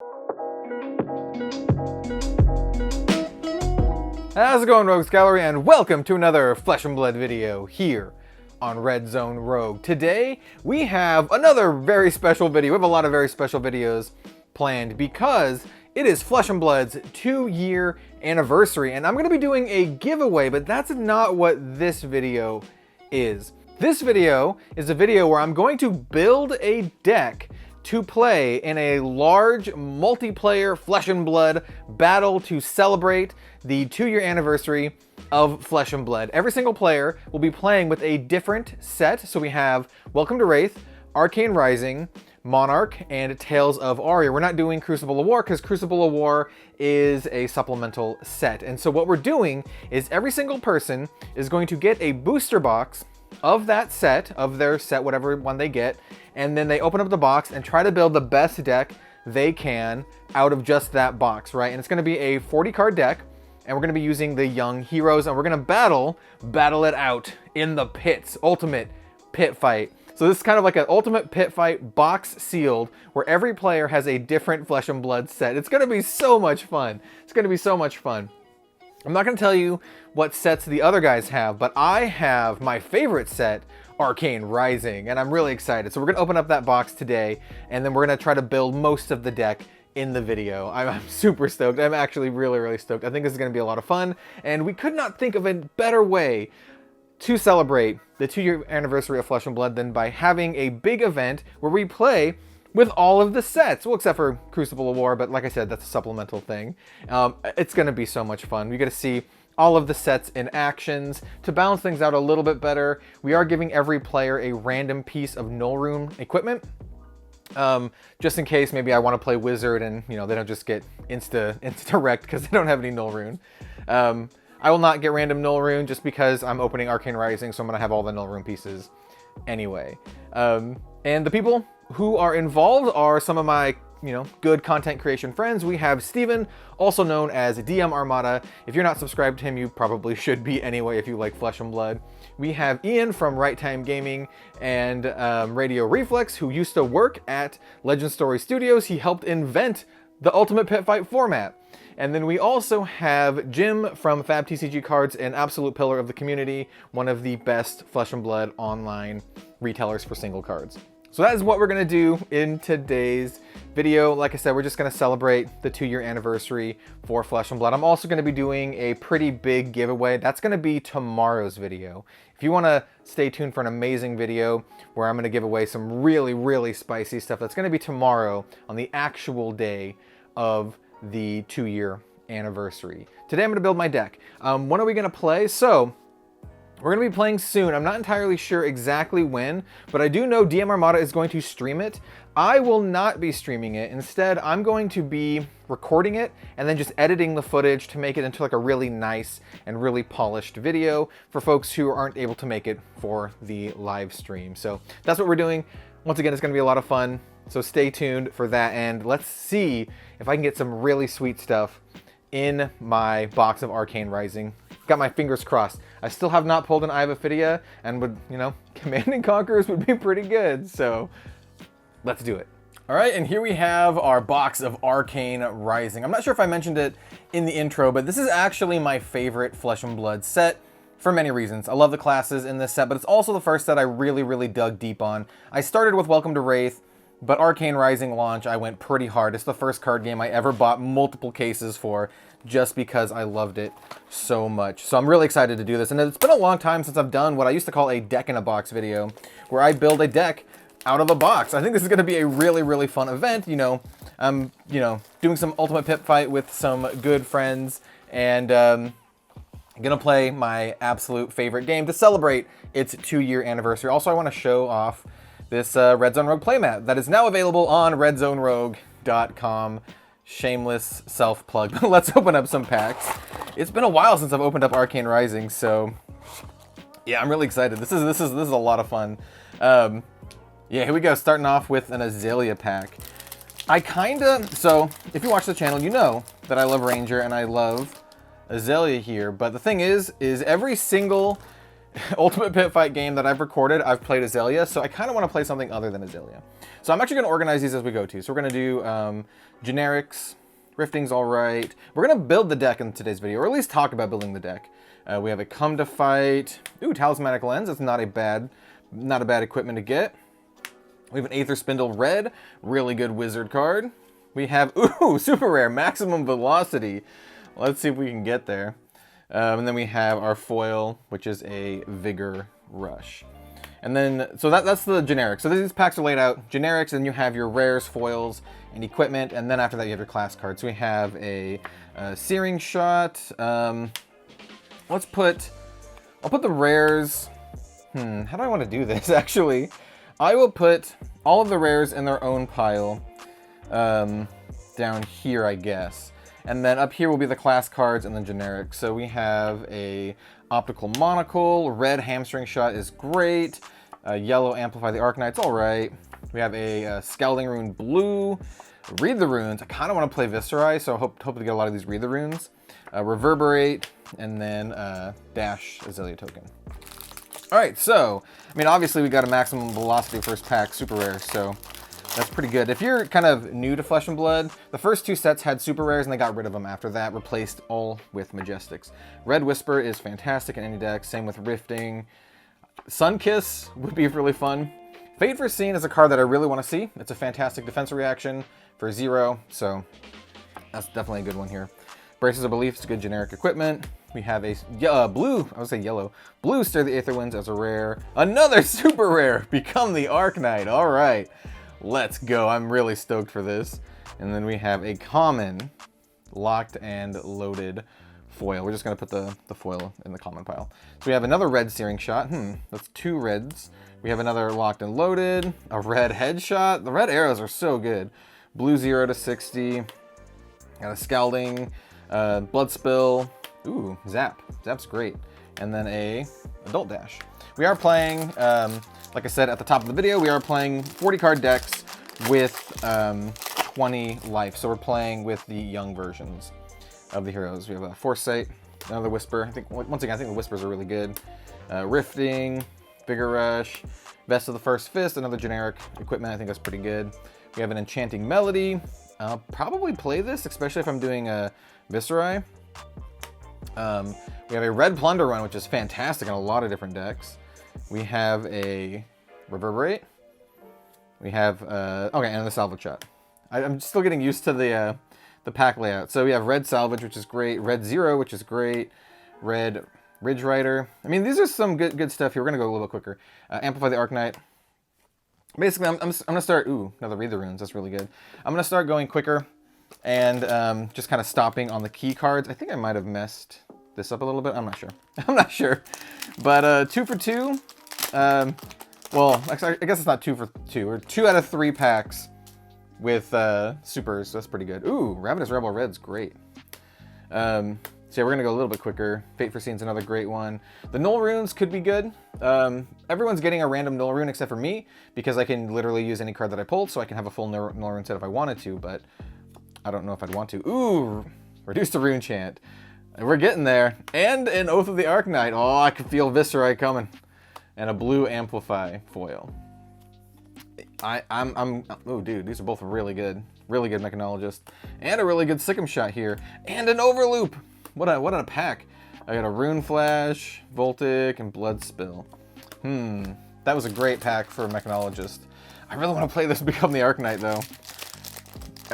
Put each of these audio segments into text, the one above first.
How's it going, Rogues Gallery, and welcome to another Flesh and Blood video here on Red Zone Rogue. Today, we have another very special video. We have a lot of very special videos planned because it is Flesh and Blood's 2-year anniversary, and I'm going to be doing a giveaway, but that's not what this video is. This video is a video where I'm going to build a deck to play in a large multiplayer Flesh and Blood battle to celebrate the 2-year anniversary of Flesh and Blood. Every single player will be playing with a different set. So we have Welcome to Wraith, Arcane Rising, Monarch, and Tales of Aria. We're not doing Crucible of War because Crucible of War is a supplemental set. And so what we're doing is every single person is going to get a booster box of that set, of their set, whatever one they get, and then they open up the box and try to build the best deck they can out of just that box, right? And it's going to be a 40 card deck, and we're going to be using the young heroes, and we're going to battle it out in the pits, ultimate pit fight. So this is kind of like an ultimate pit fight, box sealed, where every player has a different Flesh and Blood set. It's going to be so much fun. It's going to be so much fun. I'm not going to tell you what sets the other guys have, but I have my favorite set, Arcane Rising, and I'm really excited. So we're going to open up that box today, and then we're going to try to build most of the deck in the video. I'm super stoked. I'm actually really stoked. I think this is going to be a lot of fun, and we could not think of a better way to celebrate the 2-year anniversary of Flesh and Blood than by having a big event where we play with all of the sets. Well, except for Crucible of War, but like I said, that's a supplemental thing. It's going to be so much fun. We get to see all of the sets in actions. To balance things out a little bit better, we are giving every player a random piece of null rune equipment. Just in case maybe I want to play Wizard and, you know, they don't just get insta-wrecked because they don't have any null rune. I will not get random null rune just because I'm opening Arcane Rising, so I'm going to have all the null rune pieces anyway. And the people who are involved are some of my, good content creation friends. We have Steven, also known as DM Armada. If you're not subscribed to him, you probably should be anyway if you like Flesh and Blood. We have Ian from Right Time Gaming and Radio Reflex, who used to work at Legend Story Studios. He helped invent the Ultimate Pit Fight format. And then we also have Jim from FAB TCG Cards, an absolute pillar of the community, one of the best Flesh and Blood online retailers for single cards. So that is what we're going to do in today's video. Like I said, we're just going to celebrate the 2-year anniversary for Flesh and Blood. I'm also going to be doing a pretty big giveaway. That's going to be tomorrow's video. If you want to stay tuned for an amazing video where I'm going to give away some really spicy stuff, that's going to be tomorrow on the actual day of the 2-year anniversary. Today I'm going to build my deck. When are we going to play? So we're going to be playing soon. I'm not entirely sure exactly when, but I do know DM Armada is going to stream it. I will not be streaming it. Instead, I'm going to be recording it and then just editing the footage to make it into like a really nice and really polished video for folks who aren't able to make it for the live stream. So that's what we're doing. Once again, it's going to be a lot of fun. So stay tuned for that, and let's see if I can get some really sweet stuff in my box of Arcane Rising. Got my fingers crossed. I still have not pulled an Ave Ste, and would, Command and Conquerors would be pretty good, so let's do it. All right, and here we have our box of Arcane Rising. I'm not sure if I mentioned it in the intro, but this is actually my favorite Flesh and Blood set for many reasons. I love the classes in this set, but it's also the first set I really dug deep on. I started with Welcome to Wraith, but Arcane Rising launch, I went pretty hard. It's the first card game I ever bought multiple cases for just because I loved it so much. So I'm really excited to do this. And it's been a long time since I've done what I used to call a deck in a box video, where I build a deck out of a box. I think this is going to be a really fun event. I'm, doing some Ultimate Pit Fight with some good friends, and I'm going to play my absolute favorite game to celebrate its 2-year anniversary. Also, I want to show off this Red Zone Rogue playmat that is now available on redzonerogue.com. Shameless self-plug. But let's open up some packs. It's been a while since I've opened up Arcane Rising, so yeah, I'm really excited. This is a lot of fun. Yeah, here we go. Starting off with an Azalea pack. So if you watch the channel, you know that I love Ranger and I love Azalea here. But the thing is every single Ultimate Pit Fight game that I've recorded, I've played Azalea, so I kind of want to play something other than Azalea. So I'm actually going to organize these as we go too. So we're going to do generics, rifting's all right. We're going to build the deck in today's video, or at least talk about building the deck. We have a Come to Fight. Ooh, Talismanic Lens. That's not a bad equipment to get. We have an Aether Spindle Red, really good wizard card. We have, ooh, super rare, Maximum Velocity. Let's see if we can get there. And then we have our foil, which is a Vigor Rush. And then, so that's the generic. So these packs are laid out, generics, and you have your rares, foils, and equipment, and then after that you have your class cards. So we have a Searing Shot. I'll put the rares, how do I want to do this, actually? I will put all of the rares in their own pile down here, I guess. And then up here will be the class cards and then generic. So we have a Optical Monocle, red Hamstring Shot is great, yellow Amplify the Arknight's all right. We have a Scalding Rune blue, Read the Runes. I kind of want to play Viscerai, so I hope to get a lot of these Read the Runes. Reverberate, and then Dash Azalea token. All right, so, I mean, obviously we got a Maximum Velocity first pack, super rare, so that's pretty good. If you're kind of new to Flesh and Blood, the first two sets had super rares and they got rid of them after that, replaced all with Majestics. Red Whisper is fantastic in any deck, same with Rifting. Sunkiss would be really fun. Fate Foreseen is a card that I really want to see. It's a fantastic defense reaction for 0, so that's definitely a good one here. Braces of Belief is good generic equipment. We have a blue Stir the Aether Winds as a rare. Another super rare, Become the Arknight. All right, let's go. I'm really stoked for this. And then we have a common Locked and Loaded foil. We're just gonna put the foil in the common pile. So we have another red Searing Shot. That's 2 reds. We have another Locked and Loaded, a red Headshot. The red arrows are so good. Blue 0 to 60. Got a Scalding, Blood Spill. Ooh, Zap. Zap's great. And then a Adult Dash. We are playing, like I said at the top of the video, we are playing 40 card decks with 20 life. So we're playing with the young versions of the heroes. We have a Foresight, another Whisper. I think, once again, I think the Whispers are really good. Rifting, Vigor Rush, Vest of the First Fist, another generic equipment. I think that's pretty good. We have an Enchanting Melody. I'll probably play this, especially if I'm doing a Viscerai. We have a red Plunder Run, which is fantastic in a lot of different decks. We have a Reverberate. We have, okay, and the Salvage Shot. I'm still getting used to the pack layout. So we have red Salvage, which is great. Red 0, which is great. Red Ridge Rider. I mean, these are some good stuff here. We're going to go a little bit quicker. Amplify the Arknight. Basically, I'm going to start, ooh, another Read the Runes. That's really good. I'm going to start going quicker and just kind of stopping on the key cards. I think I might have messed this up a little bit. I'm not sure. I'm not sure. But 2 for 2. Well, actually, I guess it's not 2 for 2. We're 2 out of 3 packs with supers. So that's pretty good. Ooh, Ravenous Rebel Red's great. So yeah, we're going to go a little bit quicker. Fate Foreseen's another great one. The Null Runes could be good. Everyone's getting a random Null Rune except for me, because I can literally use any card that I pulled, so I can have a full Null Rune set if I wanted to, but I don't know if I'd want to. Ooh, Reduce the Rune Chant. We're getting there. And an Oath of the Arknight. Oh, I can feel Viscerai coming. And a blue Amplify foil. Oh, dude, these are both really good. Really good Mechanologist. And a really good Sikkim Shot here. And an Overloop. What a pack. I got a Rune Flash, Voltic, and Blood Spill. That was a great pack for a Mechanologist. I really want to play this Become the Arknight, though.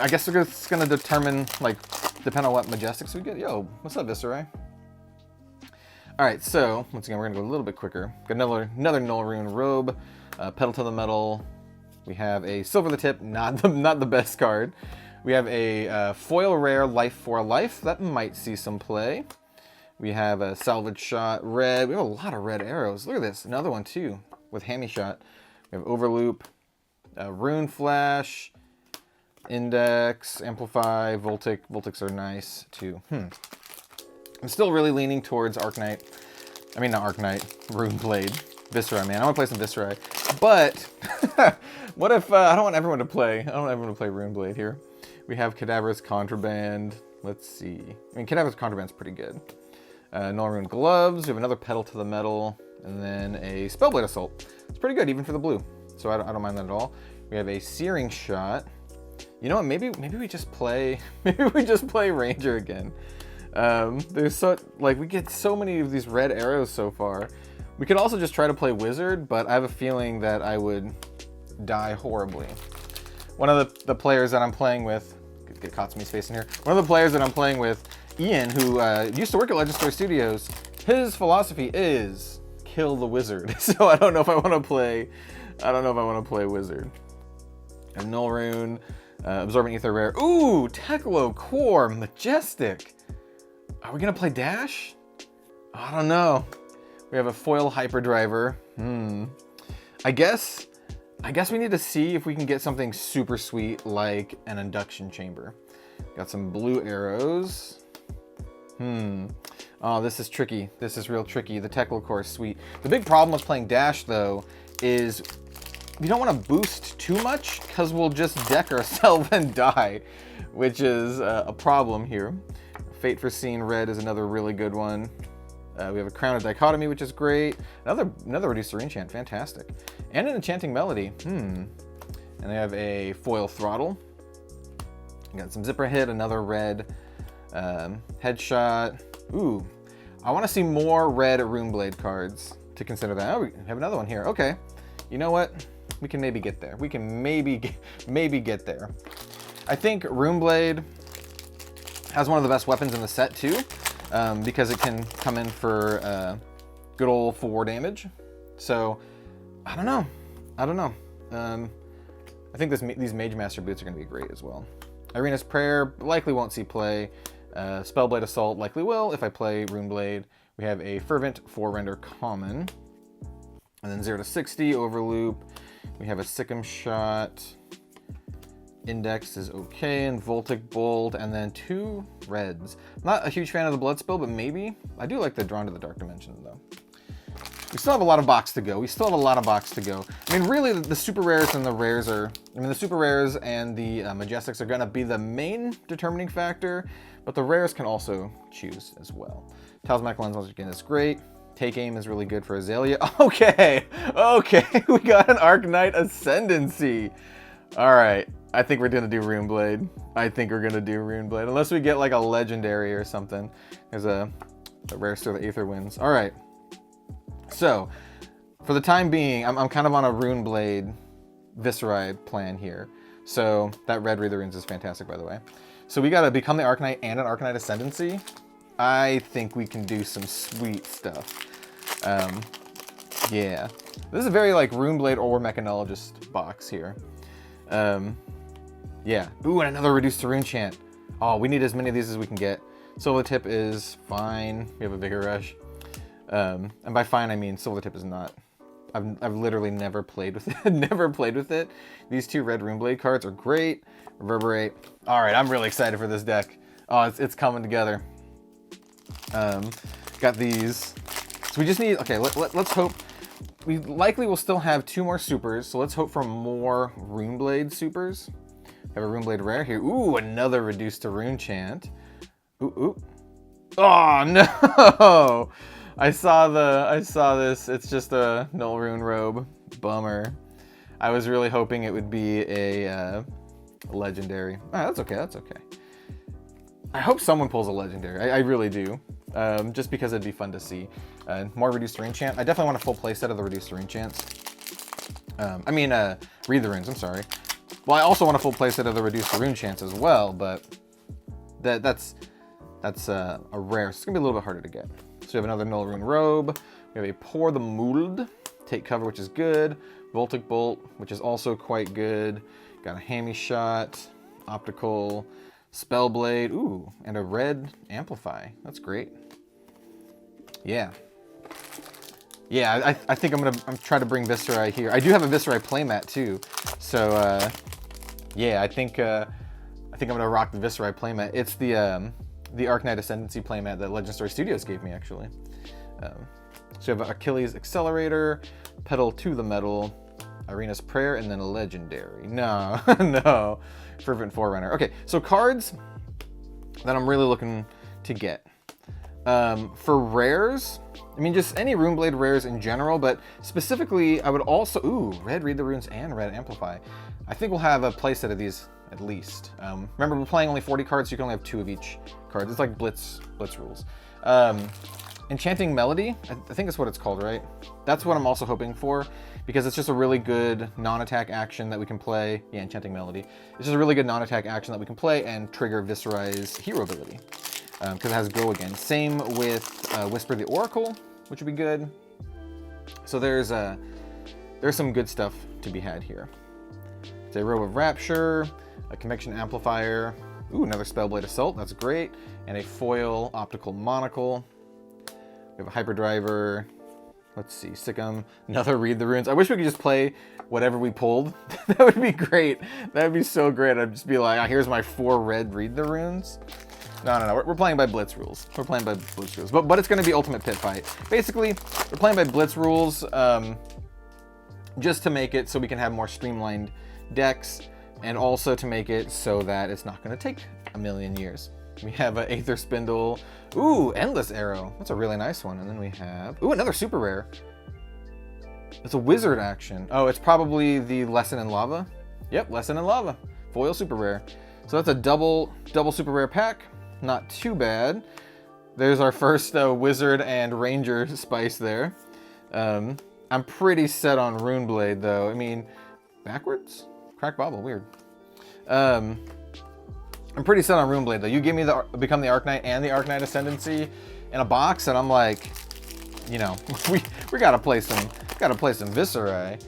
I guess it's going to determine, like, depend on what Majestics we get. Yo, what's up, Viscerai? Alright, so, once again, we're going to go a little bit quicker. Got another Null Rune Robe, Pedal to the Metal. We have a Silver the Tip, not the best card. We have a Foil Rare Life for Life. That might see some play. We have a Salvage Shot Red. We have a lot of red arrows. Look at this. Another one, too, with Hammy Shot. We have Overloop, Rune Flash, Index, Amplify, Voltic. Voltics are nice, too. I'm still really leaning towards Arknight. I mean, not Arknight. Rune Blade. Viscerai, man. I want to play some Viscerai. But, what if, I don't want everyone to play. I don't want everyone to play Rune Blade here. We have Cadaverous Contraband. Let's see. I mean, Cadaverous Contraband's pretty good. Null Rune Gloves. We have another Pedal to the Metal. and then a Spellblade Assault. It's pretty good even for the blue, so I don't mind that at all. We have a Searing Shot. You know what? Maybe we just play Ranger again. There's we get so many of these red arrows so far. We could also just try to play Wizard, but I have a feeling that I would die horribly. One of the players that I'm playing with, get Katsumi's face in here. One of the players that I'm playing with, Ian, who used to work at Legendary Studios, his philosophy is kill the Wizard. So I don't know if I want to play. I don't know if I want to play Wizard. And Null Rune, Absorbent Ether Rare. Ooh, Teklo Core, Majestic. Are we gonna play Dash? I don't know. We have a foil Hyperdriver. I guess we need to see if we can get something super sweet like an Induction Chamber. Got some blue arrows. Oh, this is tricky. This is real tricky. The Teklo Core is sweet. The big problem with playing Dash, though, is we don't want to boost too much because we'll just deck ourselves and die, which is a problem here. Fate Foreseen Red is another really good one. We have a Crown of Dichotomy, which is great. Another Reducer Enchant, fantastic. And an Enchanting Melody. And I have a Foil Throttle. Got some Zipper Hit, another red Headshot. Ooh, I want to see more red Runeblade cards to consider that. Oh, we have another one here. Okay, you know what? We can maybe get there. We can maybe get there. I think Runeblade has one of the best weapons in the set too, because it can come in for good old 4 damage. So I don't know. I think these Mage Master boots are going to be great as well. Irina's Prayer likely won't see play. Spellblade Assault likely will if I play Runeblade. We have a Fervent 4-render common. And then 0 to 60, Overloop. We have a Sikkim Shot. Index is okay, and Voltic Bolt, and then 2 reds. Not a huge fan of the Blood Spill, but maybe. I do like the Drawn to the Dark Dimension, though. We still have a lot of box to go. I mean, really, the super rares and the rares are... I mean, the super rares and the Majestics are going to be the main determining factor, but the rares can also choose as well. Talismanic Lens, once again, is great. Take Aim is really good for Azalea. Okay, we got an Arknight Ascendancy. All right, I think we're gonna do Runeblade. Unless we get like a legendary or something. There's a rare Stir the Aether Winds. All right, so for the time being, I'm kind of on a Runeblade Viserai plan here. So that red Reader Runes is fantastic, by the way. So we gotta become the Arknight and an Arknight Ascendancy. I think we can do some sweet stuff. Yeah, this is a very like Runeblade or Mechanologist box here. Yeah. Ooh, and another Reduced to Rune Chant. Oh, we need as many of these as we can get. Silvertip is fine. We have a Vigor Rush. And by fine, I mean Silvertip is not. I've literally never played with it. These 2 red Runeblade cards are great. Reverberate. All right, I'm really excited for this deck. Oh, it's coming together. Got these. So we just need, okay, let's hope. We likely will still have 2 more supers, so let's hope for more Runeblade supers. We have a Runeblade rare here. Ooh, another Reduced to Rune Chant. Ooh. Oh no! I saw this. It's just a Null Rune Robe. Bummer. I was really hoping it would be a legendary. Ah, that's okay. I hope someone pulls a legendary. I really do. Just because it'd be fun to see. More Reduced to Rune Chant. I definitely want a full playset of the Reduced to Rune Chants. Read the Runes, I'm sorry. Well, I also want a full playset of the Reduced to Rune Chants as well, but that's a rare, so it's gonna be a little bit harder to get. So we have another Null Rune Robe. We have a Pour the Mould. Take Cover, which is good. Voltic Bolt, which is also quite good. Got a Hammy Shot. Optical. Spellblade. Ooh, and a red Amplify. That's great. Yeah. Yeah, I think I'm trying to bring Viserai here. I do have a Viserai playmat too. So yeah, I think I'm gonna rock the Viserai playmat. It's the Arknight Ascendancy playmat that Legend Story Studios gave me actually. So you have Achilles Accelerator, Pedal to the Metal, Irina's Prayer, and then a legendary. No, no. Fervent Forerunner. Okay, so cards that I'm really looking to get. For rares, I mean, just any Runeblade rares in general, but specifically, I would also... Ooh, red Read the Runes and red Amplify. I think we'll have a playset of these at least. Remember, we're playing only 40 cards, so you can only have 2 of each card. It's like Blitz rules. Enchanting Melody, I think that's what it's called, right? That's what I'm also hoping for, because it's just a really good non-attack action that we can play. Yeah, Enchanting Melody. It's just a really good non-attack action that we can play and trigger Viserai's hero ability, because it has Go Again. Same with Whisper the Oracle, which would be good. So there's some good stuff to be had here. It's a Robe of Rapture, a Convection Amplifier, ooh, another Spellblade Assault, that's great, and a foil Optical Monocle. We have a Hyperdriver. Let's see, Sikkim, another Read the Runes. I wish we could just play whatever we pulled. That would be great. That would be so great. I'd just be like, oh, here's my 4 red Read the Runes. No. We're playing by Blitz rules. We're playing by Blitz rules. But it's going to be Ultimate Pit Fight. Basically, we're playing by Blitz rules just to make it so we can have more streamlined decks, and also to make it so that it's not going to take a million years. We have an Aether Spindle. Ooh, Endless Arrow. That's a really nice one. And then we have... Ooh, another super rare. It's a wizard action. Oh, it's probably the Lesson in Lava. Yep, Lesson in Lava. Foil super rare. So that's a double super rare pack. Not too bad. There's our first wizard and ranger spice there. I'm pretty set on Runeblade, though. I mean, backwards? Crack Bobble, weird. I'm pretty set on Runeblade, though. You give me the Become the Arcanite and the Arcanite Ascendancy in a box, and I'm like, you know, we gotta play some Viserai.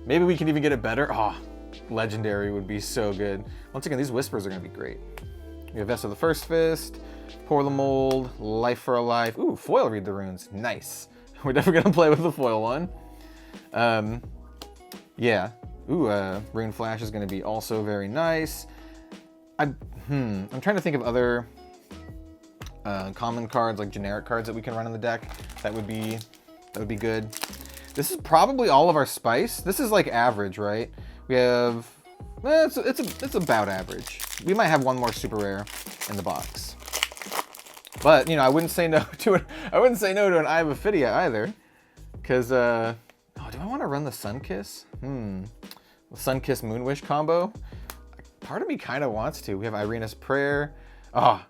Maybe we can even get it better. Oh, Legendary would be so good. Once again, these Whispers are gonna be great. We have Vest of the First Fist, Pour the Mold, Life for a Life. Ooh, foil Read the Runes. Nice. We're definitely gonna play with the foil one. Yeah. Ooh, Rune Flash is gonna be also very nice. I'm trying to think of other common cards, like generic cards that we can run in the deck. That would be good. This is probably all of our spice. This is like average, right? We have, it's about average. We might have one more super rare in the box, but you know, I wouldn't say no to it. I wouldn't say no to an Ave Ste either, because oh, do I want to run the Sunkiss? The Sunkiss Moonwish combo. Part of me kind of wants to. We have Irina's Prayer. Tome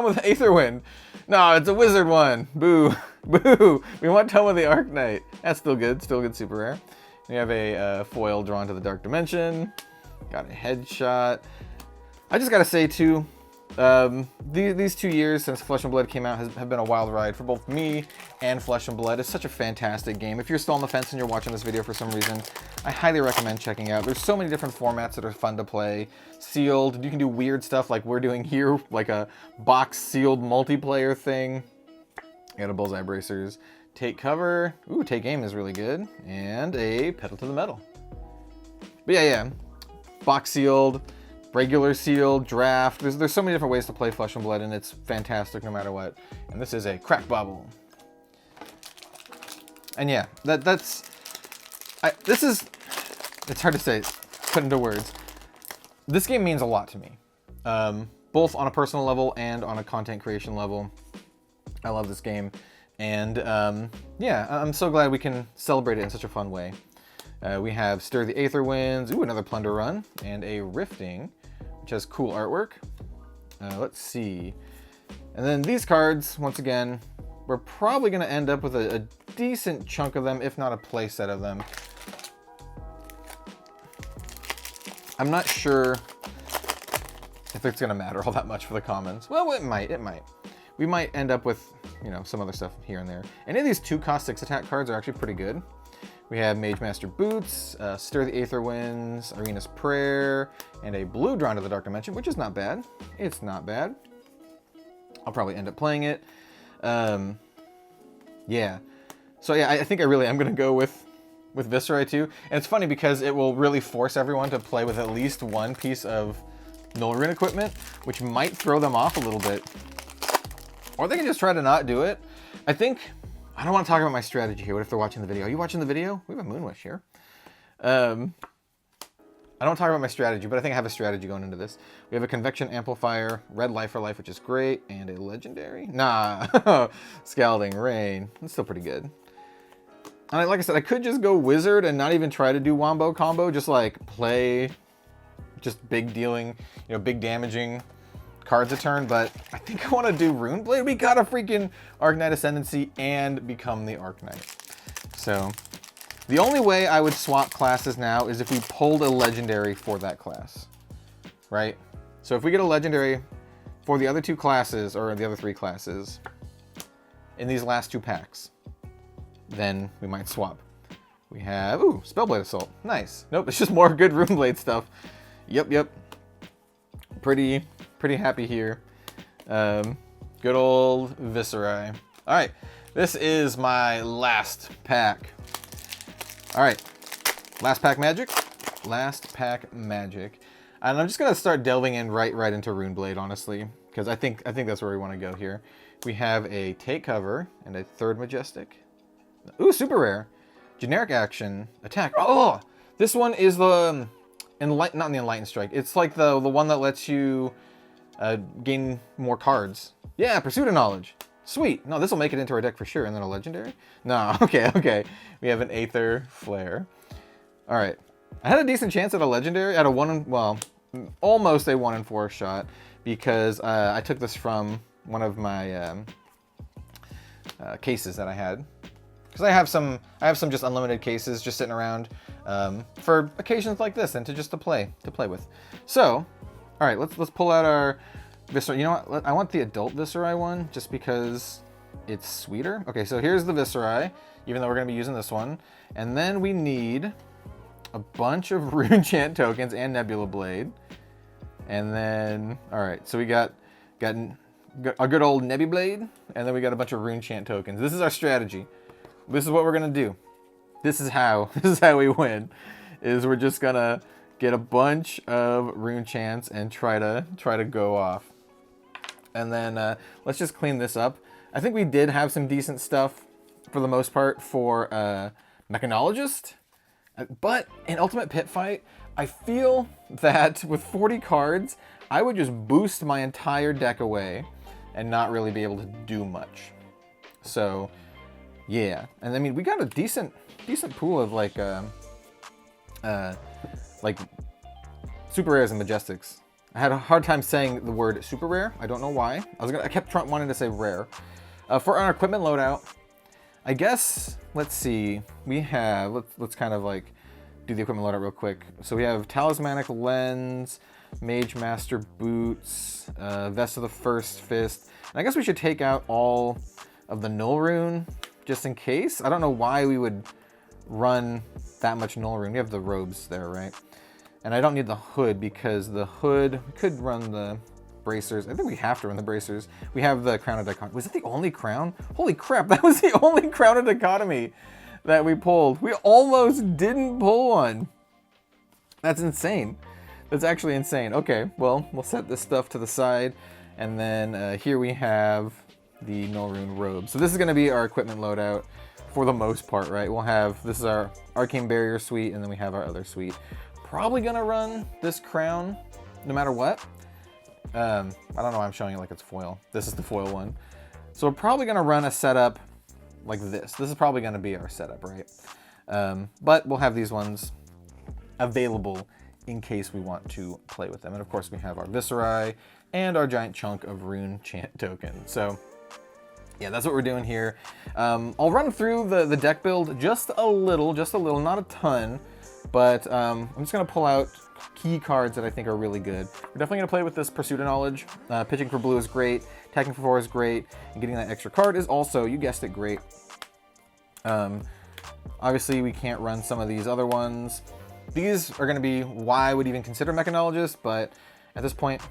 of the Aetherwind. No, it's a wizard one. Boo. Boo. We want Tome of the Arknight. That's still good super rare. We have a foil Drawn to the Dark Dimension. Got a Headshot. I just gotta say too, these 2 years since Flesh and Blood came out have been a wild ride for both me and Flesh and Blood. It's such a fantastic game. If you're still on the fence and you're watching this video for some reason, I highly recommend checking out. There's so many different formats that are fun to play. Sealed, you can do weird stuff like we're doing here, like a box sealed multiplayer thing. Got a Bullseye Bracers. Take Cover. Ooh, Take Aim is really good. And a Pedal to the Metal. But yeah. Box sealed, regular sealed, draft. There's so many different ways to play Flesh and Blood, and it's fantastic no matter what. And this is a Crack Bobble. And yeah, it's hard to say, put into words. This game means a lot to me, both on a personal level and on a content creation level. I love this game, and yeah, I'm so glad we can celebrate it in such a fun way. We have Stir the Aetherwinds, ooh, another Plunder Run, and a Rifting, which has cool artwork. Let's see. And then these cards, once again, we're probably going to end up with a decent chunk of them, if not a play set of them. I'm not sure if it's going to matter all that much for the commons. Well, it might. We might end up with, you know, some other stuff here and there. Any of these 2-cost 6 attack cards are actually pretty good. We have Mage Master Boots, Stir the Aetherwinds, Irina's Prayer, and a blue Drawn to the Dark Dimension, which is not bad. It's not bad. I'll probably end up playing it. Yeah. So yeah, I think I really am going to go with Viserai too. And it's funny because it will really force everyone to play with at least one piece of Null Rune equipment, which might throw them off a little bit. Or they can just try to not do it. I don't want to talk about my strategy here. What if they're watching the video? Are you watching the video? We have a Moonwish here. I don't talk about my strategy, but I think I have a strategy going into this. We have a convection amplifier, red life for life, which is great, and a legendary. Nah, Scalding Rain. That's still pretty good. And like I said, I could just go wizard and not even try to do wombo combo, just like play just big dealing, you know, big damaging cards a turn, but I think I want to do Rune Blade. We got a freaking Arknight Ascendancy and become the Arknight. So the only way I would swap classes now is if we pulled a legendary for that class, right? So if we get a legendary for the other two classes, or the other three classes, in these last two packs, then we might swap. We have, ooh, Spellblade Assault. Nice. Nope, it's just more good Runeblade stuff. Yep. Pretty happy here. Good old Viscerai. All right, this is my last pack. All right, last pack magic. Last pack magic. And I'm just gonna start delving in right into Runeblade, honestly, because I think that's where we want to go here. We have a take cover and a third majestic. Ooh, super rare. Generic action, attack. Oh, this one is the not the Enlightened Strike. It's like the one that lets you gain more cards. Yeah, Pursuit of Knowledge. Sweet. No, this will make it into our deck for sure. And then a legendary? No, okay. We have an Aether Flare. All right. I had a decent chance at a legendary, at a almost a 1 in 4 shot, because I took this from one of my cases that I had. Because I have some just unlimited cases just sitting around for occasions like this and to play with. So, all right, let's pull out our Viscerai. You know what? I want the adult Viscerai one just because it's sweeter. Okay, so here's the Viscerai, even though we're going to be using this one. And then we need a bunch of Rune Chant tokens and Nebula Blade. And then, all right, so we got a good old Nebby Blade, and then we got a bunch of Rune Chant tokens. This is our strategy. This is what we're gonna do. This is how we win. Is we're just gonna get a bunch of Rune Chants and try to go off. And then let's just clean this up. I think we did have some decent stuff for the most part for Mechanologist, but in Ultimate Pit Fight, I feel that with 40 cards, I would just boost my entire deck away and not really be able to do much. So yeah, and I mean, we got a decent pool of like super rares and majestics. I had a hard time saying the word super rare. I don't know why. I kept wanting to say rare. For our equipment loadout, I guess, let's see. We have, let's kind of like do the equipment loadout real quick. So we have Talismanic Lens, Mage Master Boots, Vest of the First Fist. And I guess we should take out all of the Null Rune, just in case. I don't know why we would run that much Null Rune. We have the robes there, right? And I don't need the hood, because the hood, we could run the bracers. I think we have to run the bracers. We have the Crown of Dichotomy. Was it the only crown? Holy crap, that was the only Crown of Dichotomy that we pulled. We almost didn't pull one. That's insane. That's actually insane. Okay, well, we'll set this stuff to the side. And then here we have the Null Rune robe. So this is going to be our equipment loadout for the most part, right? We'll have, this is our Arcane Barrier suite, and then we have our other suite. Probably going to run this crown no matter what. I don't know why I'm showing it like it's foil. This is the foil one. So we're probably going to run a setup like this. This is probably going to be our setup, right? But we'll have these ones available in case we want to play with them. And of course we have our Viscerai and our giant chunk of Rune Chant token. So yeah, that's what we're doing here. I'll run through the deck build just a little, not a ton, but I'm just gonna pull out key cards that I think are really good. We're definitely gonna play with this Pursuit of Knowledge. Pitching for blue is great, attacking for 4 is great, and getting that extra card is also, you guessed it, great. Obviously we can't run some of these other ones. These are gonna be why I would even consider Mechanologist, but at this point,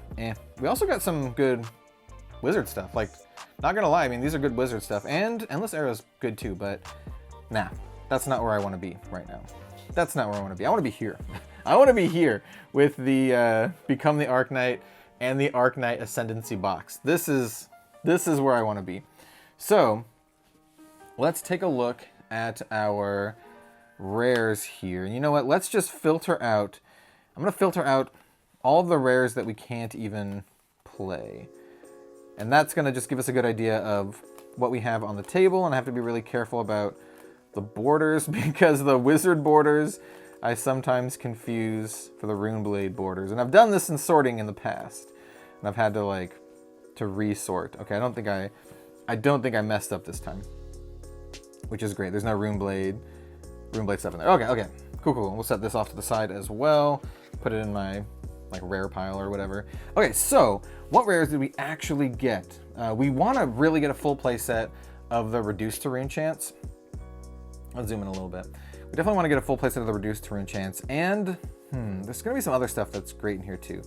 We also got some good wizard stuff. Like, not gonna lie, I mean, these are good wizard stuff, and Endless Arrow's good too, but nah, that's not where I want to be right now. That's not where I want to be. I want to be here. I want to be here with the Become the Arknight and the Arknight Ascendancy box. This is where I want to be. So let's take a look at our rares here. And you know what? Let's just filter out. I'm going to filter out all of the rares that we can't even play. And that's going to just give us a good idea of what we have on the table. And I have to be really careful about the borders because the wizard borders I sometimes confuse for the Runeblade borders. And I've done this in sorting in the past. And I've had to to resort. Okay, I don't think I messed up this time. Which is great. There's no Runeblade stuff in there. Okay. Cool. We'll set this off to the side as well. Put it in my rare pile or whatever. Okay, so what rares did we actually get? We want to really get a full play set of the reduced to rune chance. I'll zoom in a little bit. We definitely want to get a full play set of the reduced to rune chance, and there's going to be some other stuff that's great in here too.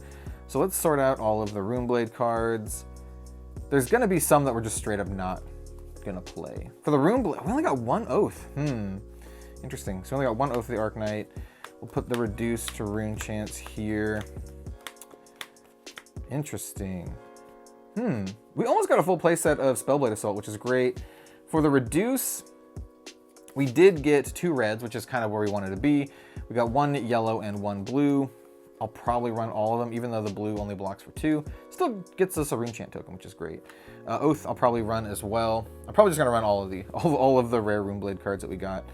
So let's sort out all of the Runeblade cards. There's going to be some that we're just straight up not going to play. For the Runeblade, we only got one Oath. Interesting. So we only got one Oath of the Arknight. We'll put the reduced to rune chance here. Interesting. We almost got a full play set of Spellblade Assault, which is great. For the reduce, we did get 2 reds, which is kind of where we wanted to be. We got 1 yellow and 1 blue. I'll probably run all of them, even though the blue only blocks for 2. Still gets us a rune chant token, which is great. Oath, I'll probably run as well. I'm probably just gonna run all of the rare Runeblade cards that we got.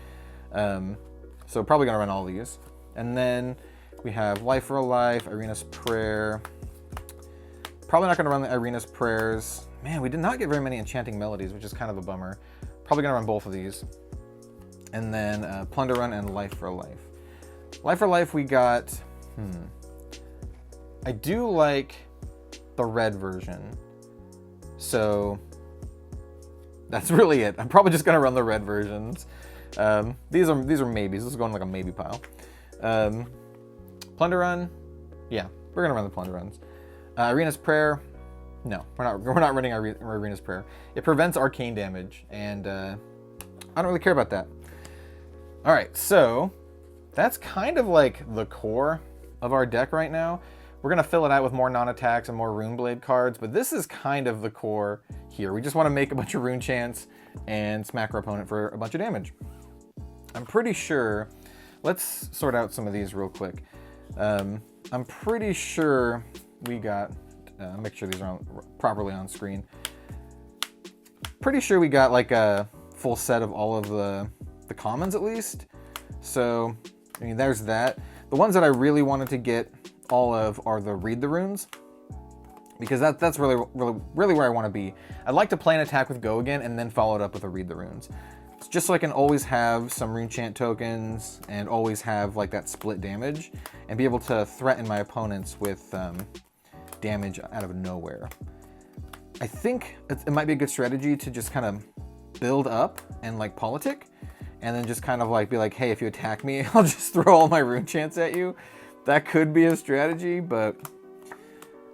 So probably gonna run all these. And then we have Life for a Life, Irina's Prayer. Probably not gonna run the Irina's Prayers. Man, we did not get very many Enchanting Melodies, which is kind of a bummer. Probably gonna run both of these. And then Plunder Run and Life for a Life. Life for Life we got, I do like the red version. So that's really it. I'm probably just gonna run the red versions. These are maybes. This is going like a maybe pile. Plunder Run, yeah, we're gonna run the Plunder Runs. Irina's Prayer, no, we're not running Irina's Prayer. It prevents arcane damage, and I don't really care about that. All right, so that's kind of like the core of our deck right now. We're gonna fill it out with more non-attacks and more Runeblade cards, but this is kind of the core here. We just want to make a bunch of rune chants and smack our opponent for a bunch of damage. I'm pretty sure, let's sort out some of these real quick. I'm pretty sure we got, make sure these are properly on screen. Pretty sure we got like a full set of all of the commons at least. So, I mean, there's that. The ones that I really wanted to get all of are the Read the Runes, because that's really where I want to be. I'd like to play an attack with Go Again and then follow it up with a Read the Runes. It's just so I can always have some rune chant tokens and always have like that split damage and be able to threaten my opponents with damage out of nowhere. I think it might be a good strategy to just kind of build up and like politic, and then just kind of like be like, hey, if you attack me, I'll just throw all my rune chants at you. That could be a strategy, but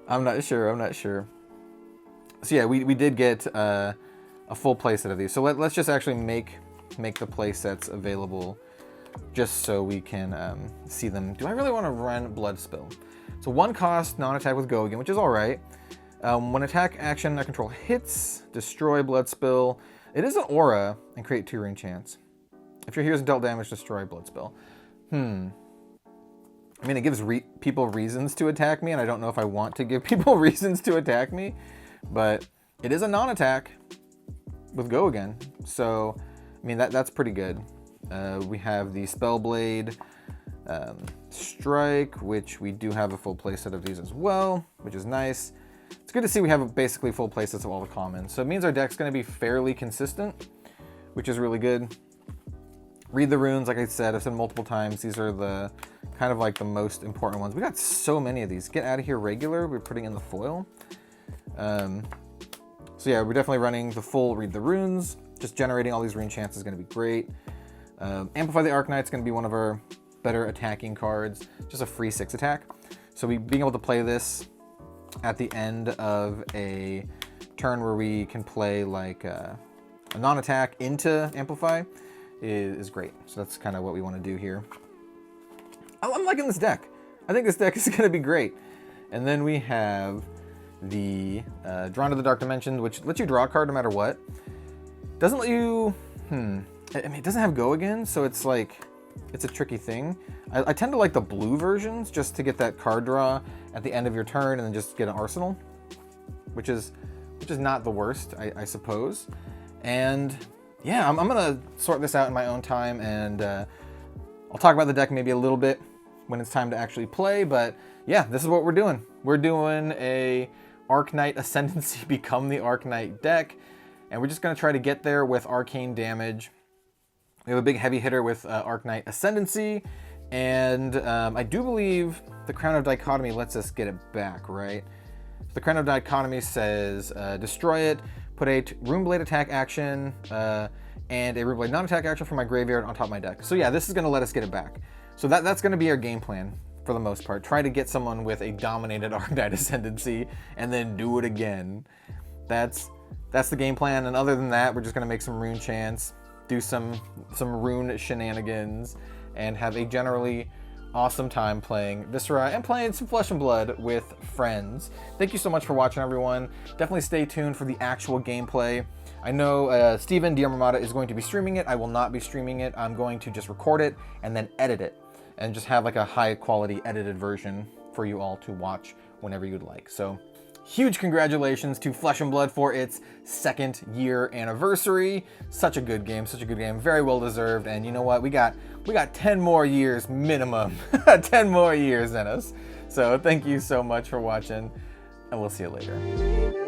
I'm not sure. So yeah, we did get a full playset of these. So let's just actually make the playsets available just so we can see them. Do I really want to run Blood Spill? So 1 cost, non-attack with Go Again, which is all right. When attack action I control hits, destroy Blood Spill. It is an aura and create 2 rune chants. If your heroes dealt damage, destroy Blood Spill. I mean, it gives people reasons to attack me, and I don't know if I want to give people reasons to attack me, but it is a non-attack with Go Again. So, I mean, that's pretty good. We have the Spellblade Strike, which we do have a full playset of these as well, which is nice. It's good to see we have basically full playsets of all the commons. So it means our deck's going to be fairly consistent, which is really good. Read the Runes, like I said, I've said multiple times, these are the kind of like the most important ones. We got so many of these. Get Out of Here regular, we're putting in the foil. So yeah, we're definitely running the full Read the Runes. Just generating all these rune chants is going to be great. Amplify the Arknight is going to be one of our better attacking cards. Just a free 6 attack. So being able to play this at the end of a turn where we can play like a non-attack into Amplify is great. So that's kind of what we want to do here. I'm liking this deck. I think this deck is going to be great. And then we have the Drawn to the Dark Dimension, which lets you draw a card no matter what. Doesn't let you, I mean, it doesn't have Go Again, so it's like, it's a tricky thing. I tend to like the blue versions just to get that card draw at the end of your turn and then just get an arsenal, which is not the worst, I suppose. And yeah, I'm gonna sort this out in my own time, and I'll talk about the deck maybe a little bit when it's time to actually play, but yeah, this is what we're doing. We're doing a Arcanite Ascendancy Become the Arcanite deck, and we're just gonna try to get there with arcane damage. We have a big heavy hitter with Arcanite Ascendancy, and I do believe the Crown of Dichotomy lets us get it back, right? The Crown of Dichotomy says destroy it, put a Runeblade attack action and a Runeblade non-attack action from my graveyard on top of my deck. So yeah, this is going to let us get it back. So that's going to be our game plan for the most part. Try to get someone with a dominated Arcanite Ascendancy and then do it again. That's the game plan, and other than that, we're just going to make some rune chants, do some rune shenanigans, and have a generally awesome time playing Viscera and playing some Flesh and Blood with friends. Thank you so much for watching, everyone. Definitely stay tuned for the actual gameplay. I know Steven Diarmamada is going to be streaming it. I will not be streaming it. I'm going to just record it and then edit it and just have like a high quality edited version for you all to watch whenever you'd like. So huge congratulations to Flesh and Blood for its 2nd year anniversary. Such a good game, very well deserved. And you know what? We got 10 more years minimum, 10 more years in us. So thank you so much for watching, and we'll see you later.